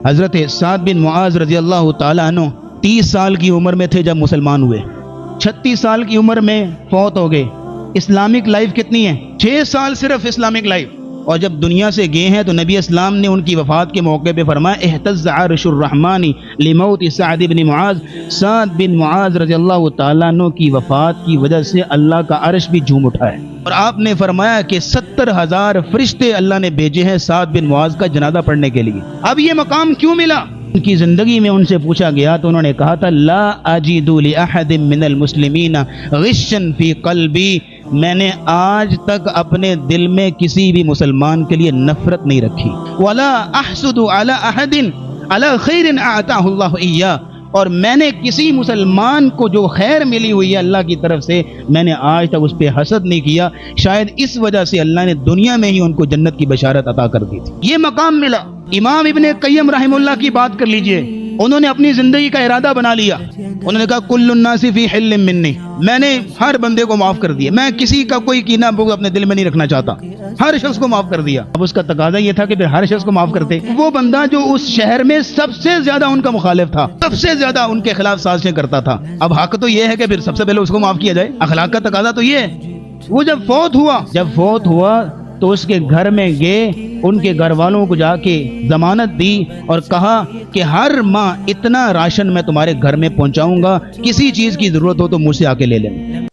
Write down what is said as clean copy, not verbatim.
حضرت سعد بن معاذ رضی اللہ تعالیٰ عنہ 30 سال کی عمر میں تھے جب مسلمان ہوئے، 36 سال کی عمر میں فوت ہو گئے۔ اسلامک لائف کتنی ہے؟ 6 سال صرف اسلامک لائف، اور جب دنیا سے گئے ہیں تو نبی اسلام نے ان کی وفات کے موقع پہ فرمایا اہتز عرش الرحمن لموت سعد بن معاذ، سعد بن معاذ رضی اللہ تعالیٰ عنہ کی وفات کی وجہ سے اللہ کا عرش بھی جھوم اٹھا ہے، اور آپ نے فرمایا کہ 70,000 فرشتے اللہ نے بھیجے ہیں سعد بن معاذ کا جنازہ پڑھنے کے لیے۔ اب یہ مقام کیوں ملا؟ ان کی زندگی میں ان سے پوچھا گیا تو انہوں نے کہا تھا لا اجد لاحد من المسلمین غشا فی قلبی، میں نے آج تک اپنے دل میں کسی بھی مسلمان کے لیے نفرت نہیں رکھی، ولا احسد علی احد علی خیر اعطاہ اللہ ایاہ، اور میں نے کسی مسلمان کو جو خیر ملی ہوئی ہے اللہ کی طرف سے میں نے آج تک اس پہ حسد نہیں کیا، شاید اس وجہ سے اللہ نے دنیا میں ہی ان کو جنت کی بشارت عطا کر دی تھی۔ یہ مقام ملا۔ امام ابن قیم رحمہ اللہ کی بات کر لیجئے، انہوں نے اپنی زندگی کا ارادہ بنا لیا، انہوں نے کہا کل الناس فی حل منی، میں نے ہر بندے کو معاف کر دیا، میں کسی کا کوئی کینہ بغض اپنے دل میں نہیں رکھنا چاہتا، ہر شخص کو معاف کر دیا۔ اب اس کا تقاضا یہ تھا کہ پھر ہر شخص کو معاف کرتے۔ وہ بندہ جو اس شہر میں سب سے زیادہ ان کا مخالف تھا، سب سے زیادہ ان کے خلاف سازشیں کرتا تھا، اب حق تو یہ ہے کہ پھر سب سے پہلے اس کو معاف کیا جائے، اخلاق کا تقاضا تو یہ ہے۔ وہ جب فوت ہوا تو اس کے گھر میں گئے، ان کے گھر والوں کو جا کے ضمانت دی اور کہا کہ ہر ماہ اتنا راشن میں تمہارے گھر میں پہنچاؤں گا، کسی چیز کی ضرورت ہو تو مجھ سے آ کے لے لیں۔